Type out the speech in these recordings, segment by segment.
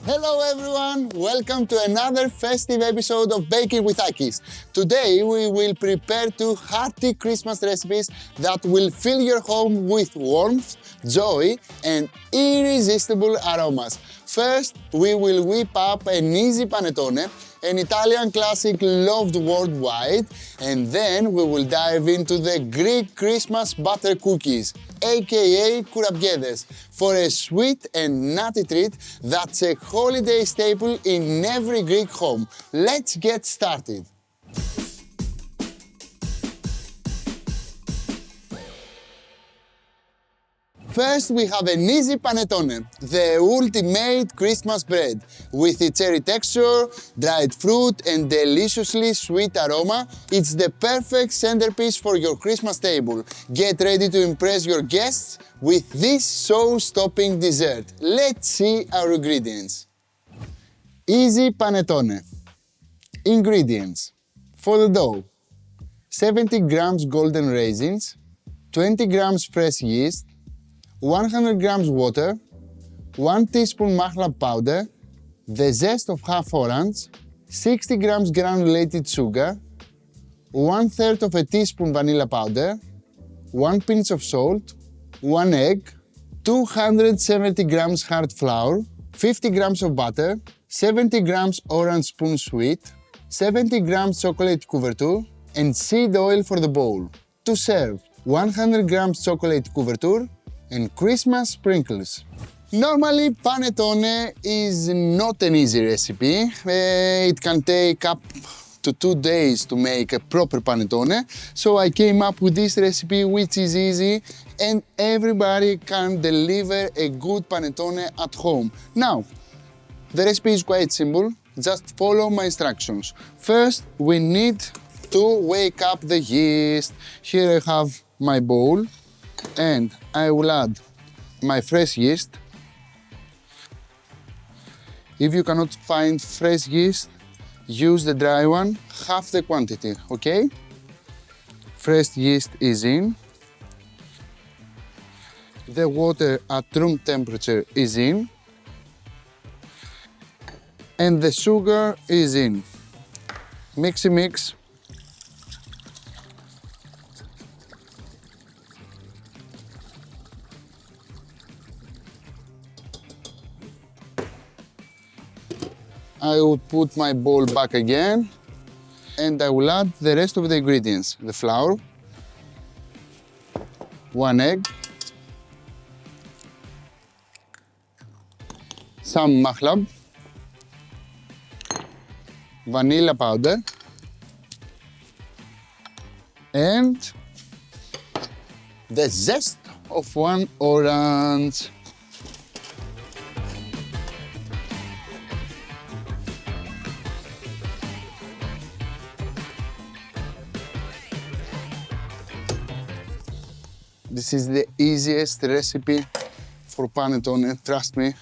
Hello everyone, welcome to another festive episode of Baking with Akis. Today we will prepare two hearty Christmas recipes that will fill your home with warmth, joy and irresistible aromas. First, we will whip up an easy panettone, an Italian classic loved worldwide, and then we will dive into the Greek Christmas butter cookies, aka Kourabiedes, for a sweet and nutty treat that's a holiday staple in every Greek home. Let's get started. First, we have an easy panettone, the ultimate Christmas bread. With its airy texture, dried fruit and deliciously sweet aroma, it's the perfect centerpiece for your Christmas table. Get ready to impress your guests with this show-stopping dessert. Let's see our ingredients. Easy panettone. Ingredients. For the dough, 70 grams golden raisins, 20 grams fresh yeast, 100 grams water, 1 teaspoon mahlab powder, the zest of half orange, 60 grams granulated sugar, 1/3 of a teaspoon vanilla powder, 1 pinch of salt, 1 egg, 270 grams hard flour, 50 grams of butter, 70 grams orange spoon sweet, 70 grams chocolate couverture, and seed oil for the bowl. To serve, 100 grams chocolate couverture, and Christmas sprinkles. Normally, panettone is not an easy recipe. It can take up to 2 days to make a proper panettone. So I came up with this recipe which is easy and everybody can deliver a good panettone at home. Now, the recipe is quite simple. Just follow my instructions. First, we need to wake up the yeast. Here I have my bowl. And I will add my fresh yeast. If you cannot find fresh yeast, use the dry one, half the quantity, okay? Fresh yeast is in. The water at room temperature is in. And the sugar is in. Mixy mix. I will put my bowl back again and I will add the rest of the ingredients. The flour, 1 egg, some mahlab, vanilla powder, and the zest of 1 orange. This is the easiest recipe for panettone, trust me.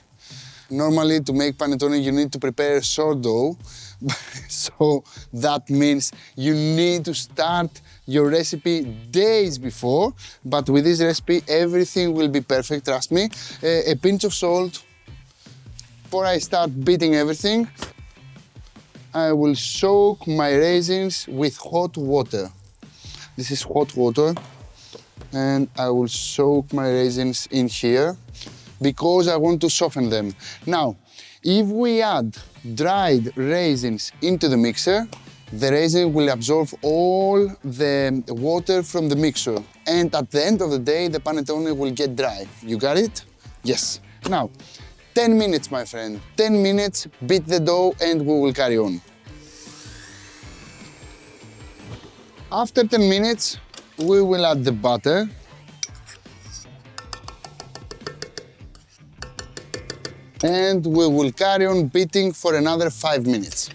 Normally, to make panettone, you need to prepare sourdough. So that means you need to start your recipe days before. But with this recipe, everything will be perfect, trust me. A pinch of salt. Before I start beating everything, I will soak my raisins with hot water. This is hot water. And I will soak my raisins in here because I want to soften them. Now, if we add dried raisins into the mixer, the raisin will absorb all the water from the mixture. And at the end of the day, the panettone will get dry. You got it? Yes. Now, 10 minutes, my friend. 10 minutes, beat the dough and we will carry on. After 10 minutes, we will add the butter. And we will carry on beating for another 5 minutes.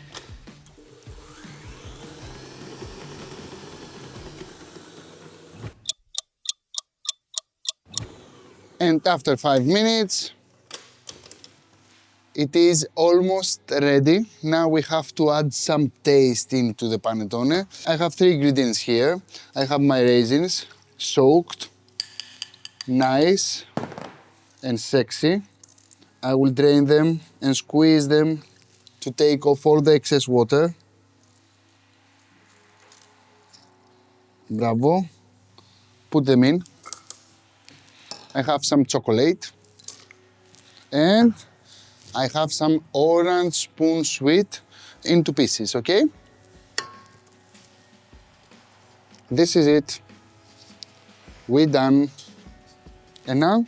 And after 5 minutes, it is almost ready. Now we have to add some taste into the panettone. I have 3 ingredients here. I have my raisins, soaked, nice and sexy. I will drain them and squeeze them to take off all the excess water. Bravo. Put them in. I have some chocolate and I have some orange spoon sweet into pieces, okay? This is it. We're done. And now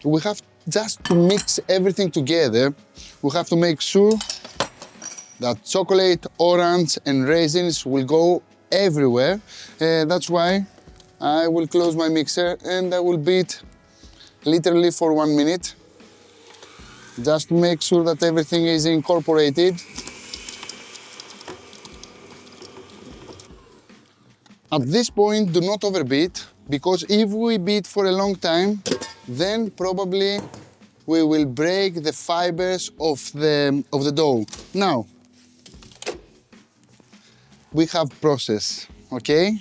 we have just to mix everything together. We have to make sure that chocolate, orange and raisins will go everywhere. That's why I will close my mixer and I will beat literally for 1 minute. Just to make sure that everything is incorporated. At this point, do not overbeat, because if we beat for a long time, then probably we will break the fibers of the dough. Now, we have process, okay?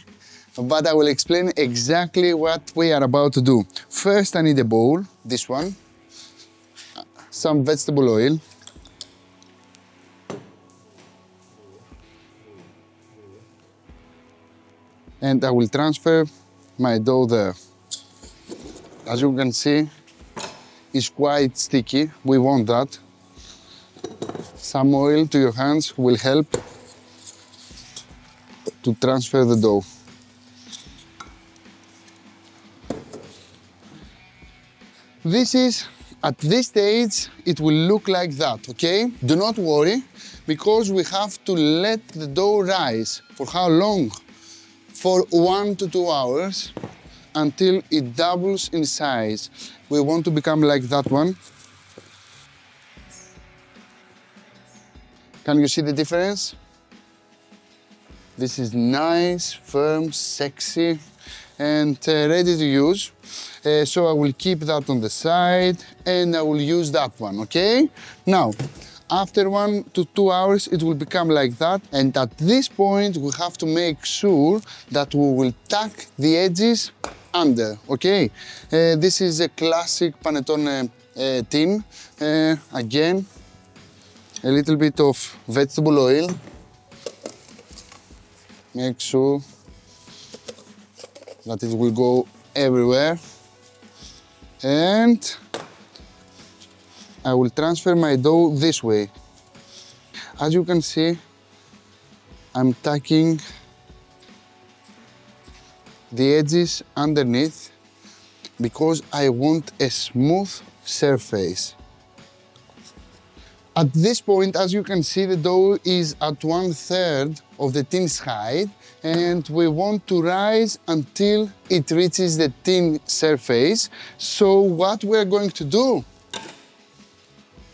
But I will explain exactly what we are about to do. First, I need a bowl, this one, some vegetable oil, and I will transfer my dough there. As you can see, it's quite sticky. We want that. Some oil to your hands will help to transfer the dough. At this stage, it will look like that, okay? Do not worry, because we have to let the dough rise. For how long? For 1 to 2 hours until it doubles in size. We want to become like that one. Can you see the difference? This is nice, firm, sexy, and ready to use. So I will keep that on the side and I will use that one, okay? Now, after 1 to 2 hours, it will become like that. And at this point, we have to make sure that we will tuck the edges under, okay? This is a classic Panettone tin. Again, a little bit of vegetable oil. Make sure that it will go everywhere. And I will transfer my dough this way. As you can see, I'm tucking the edges underneath because I want a smooth surface. At this point, as you can see, the dough is at 1/3 of the tin's height, and we want to rise until it reaches the tin surface. So what we're going to do?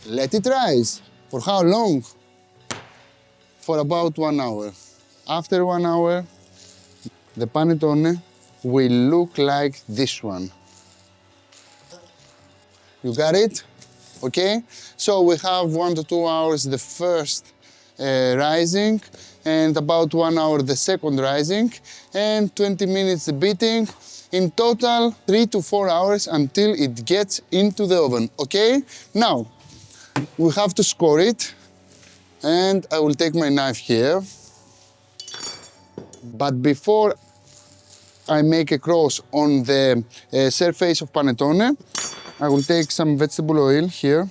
Let it rise. For how long? For about 1 hour. After 1 hour, the panettone will look like this one. You got it? Okay? So we have 1 to 2 hours the first rising, and about 1 hour the second rising, and 20 minutes the beating. In total, 3 to 4 hours until it gets into the oven, okay? Now, we have to score it, and I will take my knife here. But before I make a cross on the surface of panettone, I will take some vegetable oil here.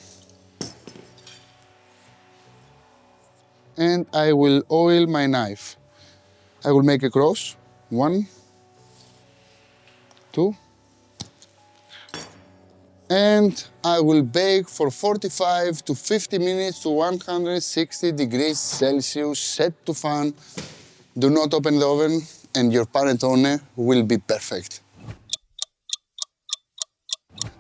And I will oil my knife. I will make a cross. 1, 2. And I will bake for 45 to 50 minutes to 160 degrees Celsius, set to fan. Do not open the oven and your panettone will be perfect.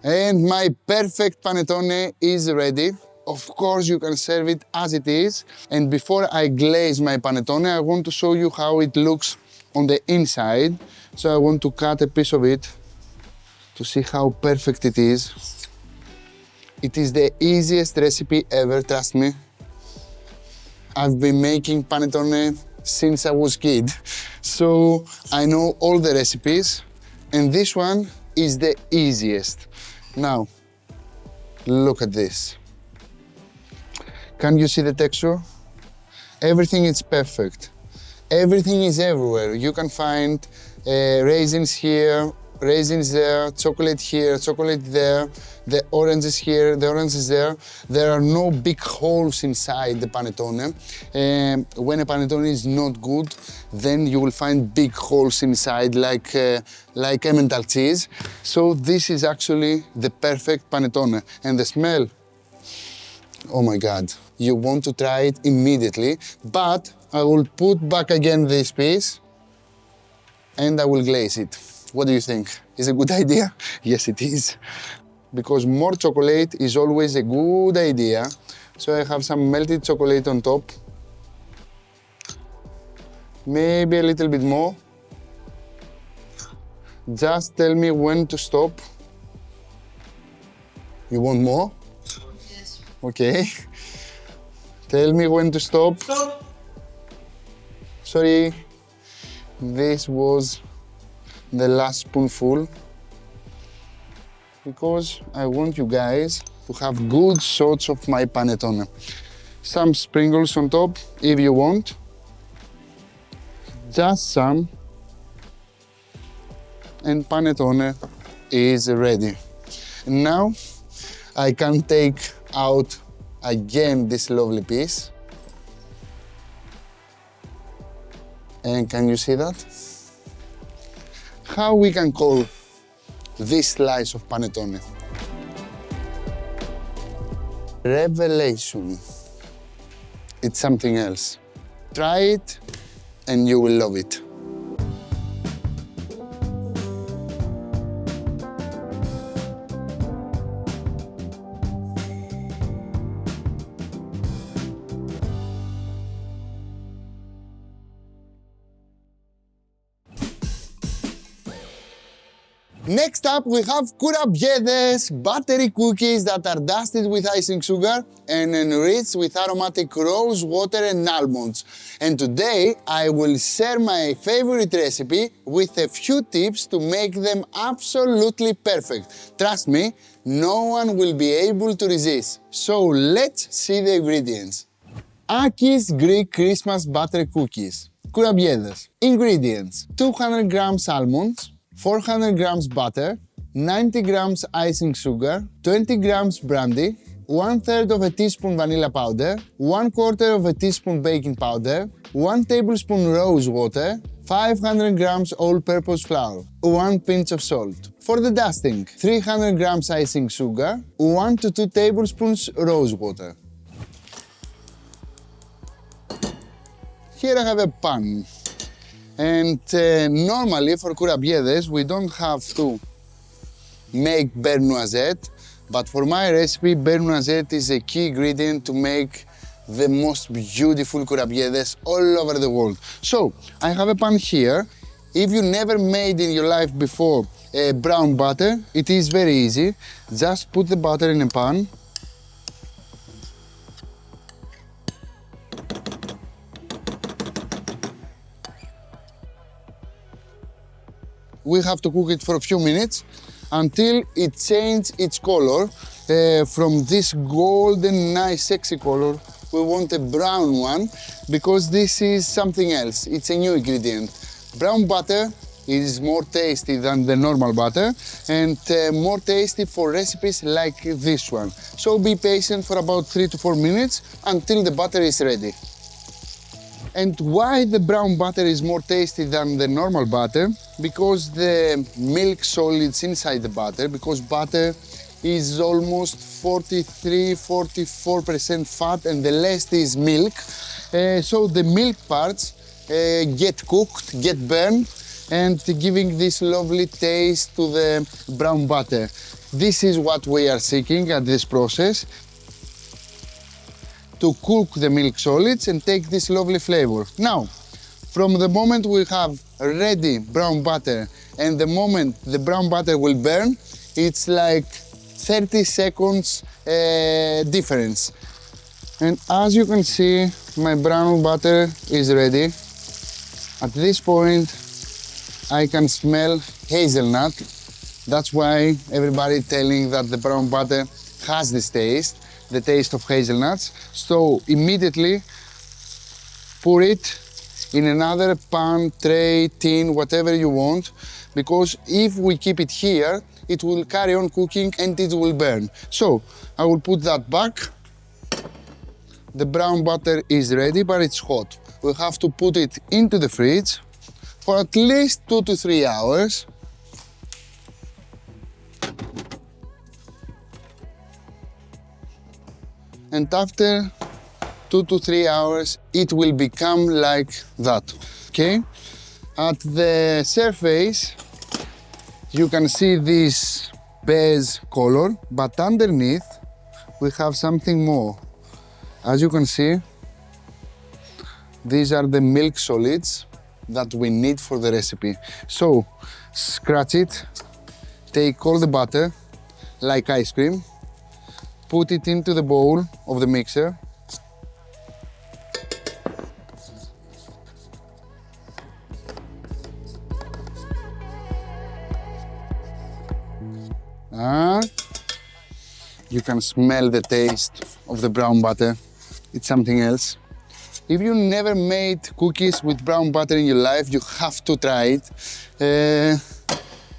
And my perfect panettone is ready. Of course, you can serve it as it is. And before I glaze my panettone, I want to show you how it looks on the inside. So I want to cut a piece of it to see how perfect it is. It is the easiest recipe ever, trust me. I've been making panettone since I was a kid. So I know all the recipes, and this one is the easiest. Now, Look at this. Can you see the texture? Everything is perfect. Everything is everywhere. You can find raisins here, raisins there, chocolate here, chocolate there, the oranges here, the oranges there. There are no big holes inside the panettone. When a panettone is not good, then you will find big holes inside like Emmental cheese. So this is actually the perfect panettone. And the smell, oh my God, you want to try it immediately, but I will put back again this piece and I will glaze it. What do you think? Is it a good idea? Yes, it is. Because more chocolate is always a good idea. So I have some melted chocolate on top. Maybe a little bit more. Just tell me when to stop. You want more? Yes. Okay. Tell me when to stop. Stop. Sorry. This was the last spoonful because I want you guys to have good shots of my panettone. Some sprinkles on top if you want. Just some. And panettone is ready. And now I can take out again this lovely piece. And can you see that? How we can call this slice of panettone? Revelation. It's something else. Try it and you will love it. Next up, we have Kourabiedes, buttery cookies that are dusted with icing sugar and enriched with aromatic rose water and almonds. And today, I will share my favorite recipe with a few tips to make them absolutely perfect. Trust me, no one will be able to resist. So let's see the ingredients. Akis Greek Christmas buttery cookies. Kourabiedes. Ingredients: 200 grams almonds, 400 grams butter, 90 grams icing sugar, 20 grams brandy, 1/3 of a teaspoon vanilla powder, 1/4 of a teaspoon baking powder, 1 tablespoon rose water, 500 grams all-purpose flour, 1 pinch of salt. For the dusting, 300 grams icing sugar, 1 to 2 tablespoons rose water. Here I have a pan. And normally for Kourabiedes, we don't have to make beurre noisette, but for my recipe, beurre noisette is a key ingredient to make the most beautiful Kourabiedes all over the world. So, I have a pan here. If you never made in your life before brown butter, it is very easy. Just put the butter in a pan. We have to cook it for a few minutes until it changes its color from this golden, nice, sexy color. We want a brown one because this is something else. It's a new ingredient. Brown butter is more tasty than the normal butter and more tasty for recipes like this one. So be patient for about 3 to 4 minutes until the butter is ready. And why the brown butter is more tasty than the normal butter? Because the milk solids inside the butter, because butter is almost 43–44% fat and the rest is milk. So the milk parts get cooked, get burned, and giving this lovely taste to the brown butter. This is what we are seeking at this process, to cook the milk solids and take this lovely flavor. Now, from the moment we have ready brown butter and the moment the brown butter will burn, it's like 30 seconds difference. And as you can see, my brown butter is ready. At this point, I can smell hazelnut. That's why everybody telling that the brown butter has this taste, the taste of hazelnuts. So immediately pour it in another pan, tray, tin, whatever you want, because if we keep it here, it will carry on cooking and it will burn. So I will put that back. The brown butter is ready, but it's hot. We have to put it into the fridge for at least 2 to 3 hours. And after 2 to 3 hours, it will become like that, okay? At the surface, you can see this beige color, but underneath, we have something more. As you can see, these are the milk solids that we need for the recipe. So, scratch it, take all the butter, like ice cream, put it into the bowl of the mixer. You can smell the taste of the brown butter. It's something else. If you never made cookies with brown butter in your life, you have to try it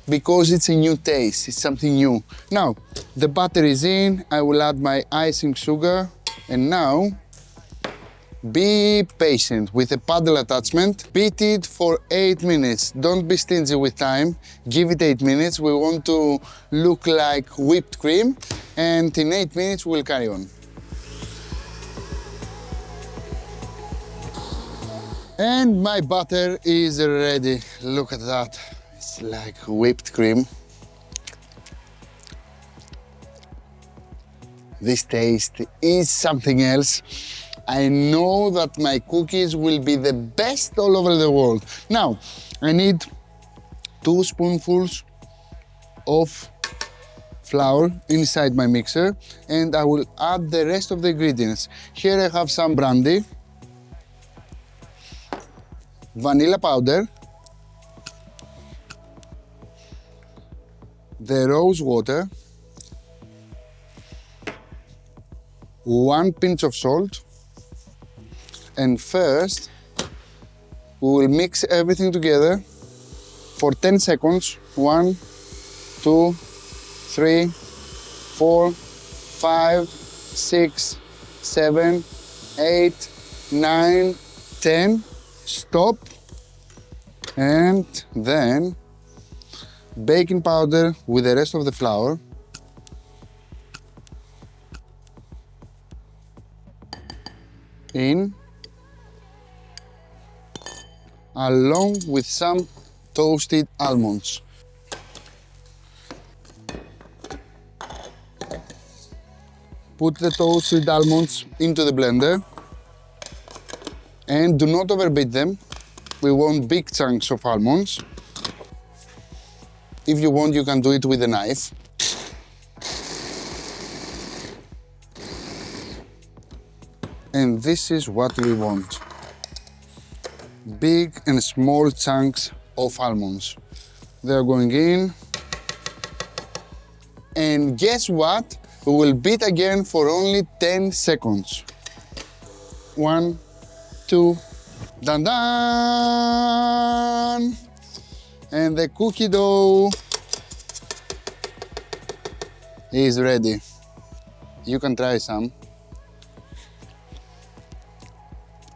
because it's a new taste, it's something new. Now, the butter is in, I will add my icing sugar, and now be patient with the paddle attachment. Beat it for 8 minutes. Don't be stingy with time. Give it 8 minutes. We want to look like whipped cream, and in 8 minutes we'll carry on. And my butter is ready. Look at that. It's like whipped cream. This taste is something else. I know that my cookies will be the best all over the world. Now, I need 2 spoonfuls of flour inside my mixer, and I will add the rest of the ingredients. Here I have some brandy, vanilla powder, the rose water, 1 pinch of salt, and first we will mix everything together for 10 seconds. 1, 2, 3, 4, 5, 6, 7, 8, 9, 10. Stop, and then baking powder with the rest of the flour. In, along with some toasted almonds. Put the toasted almonds into the blender. And do not overbeat them. We want big chunks of almonds. If you want, you can do it with a knife. And this is what we want. Big and small chunks of almonds. They're going in. And guess what? We will beat again for only 10 seconds. 1, 2, dun dun! And the cookie dough is ready. You can try some.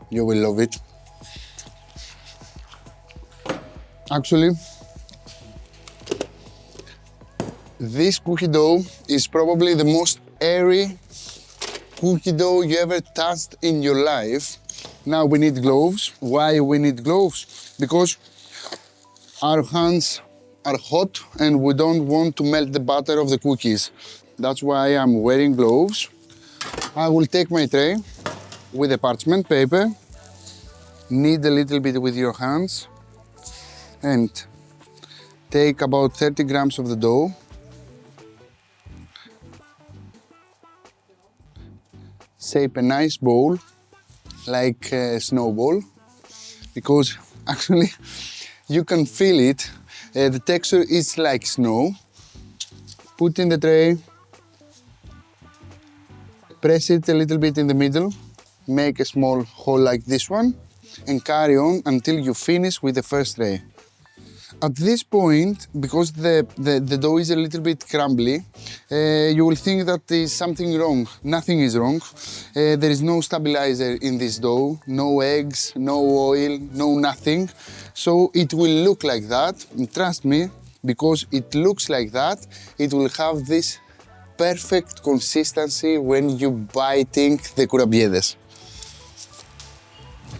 You will love it. Actually, this cookie dough is probably the most airy cookie dough you ever touched in your life. Now we need gloves. Why we need gloves? Because our hands are hot and we don't want to melt the butter of the cookies. That's why I'm wearing gloves. I will take my tray with a parchment paper, knead a little bit with your hands, and take about 30 grams of the dough. Shape a nice bowl, like a snowball, because actually you can feel it. The texture is like snow. Put in the tray, Press it a little bit in the middle, make a small hole like this one, and carry on until you finish with the first tray. At this point, because the dough is a little bit crumbly, you will think that there is something wrong. Nothing is wrong. There is no stabilizer in this dough, no eggs, no oil, no nothing. So it will look like that. And trust me, because it looks like that, it will have this perfect consistency when you biting the kurabiedes.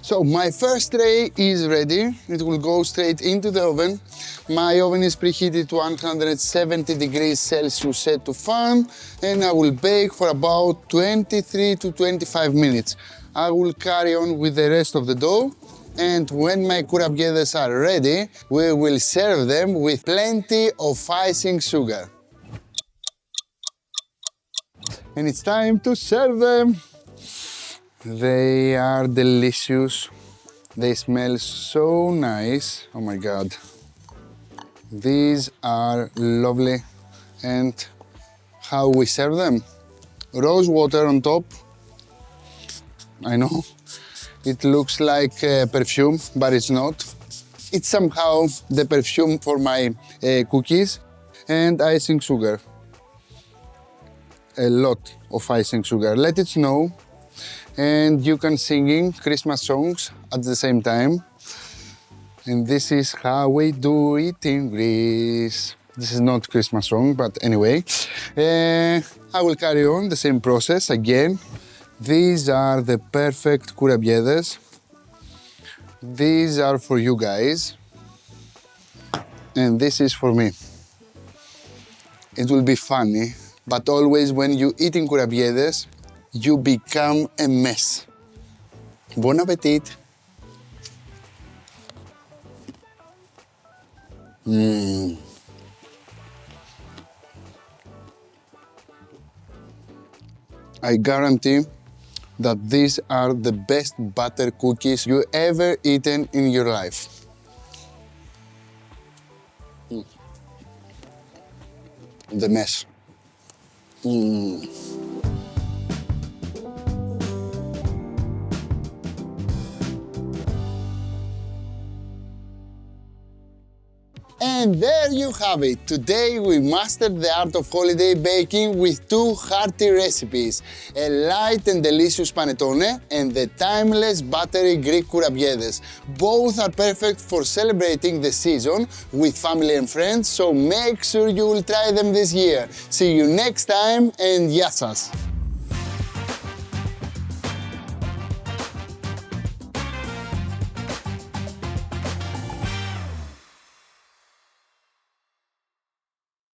So my first tray is ready. It will go straight into the oven. My oven is preheated to 170 degrees Celsius set to fan, and I will bake for about 23 to 25 minutes. I will carry on with the rest of the dough, and when my kurabiedes are ready, we will serve them with plenty of icing sugar. And it's time to serve them. They are delicious. They smell so nice. Oh my God. These are lovely. And how we serve them? Rose water on top. I know. It looks like perfume, but it's not. It's somehow the perfume for my cookies. And icing sugar. A lot of icing sugar. Let it snow. And you can singing Christmas songs at the same time. And this is how we do it in Greece. This is not Christmas song, but anyway. I will carry on the same process again. These are the perfect kurabiedes. These are for you guys. And this is for me. It will be funny, but always when you eating kurabiedes, you become a mess. Bon appetit! I guarantee that these are the best butter cookies you ever eaten in your life. The mess. And there you have it. Today we mastered the art of holiday baking with two hearty recipes, a light and delicious panettone and the timeless buttery Greek kourabiedes. Both are perfect for celebrating the season with family and friends, so make sure you will try them this year. See you next time, and yassas!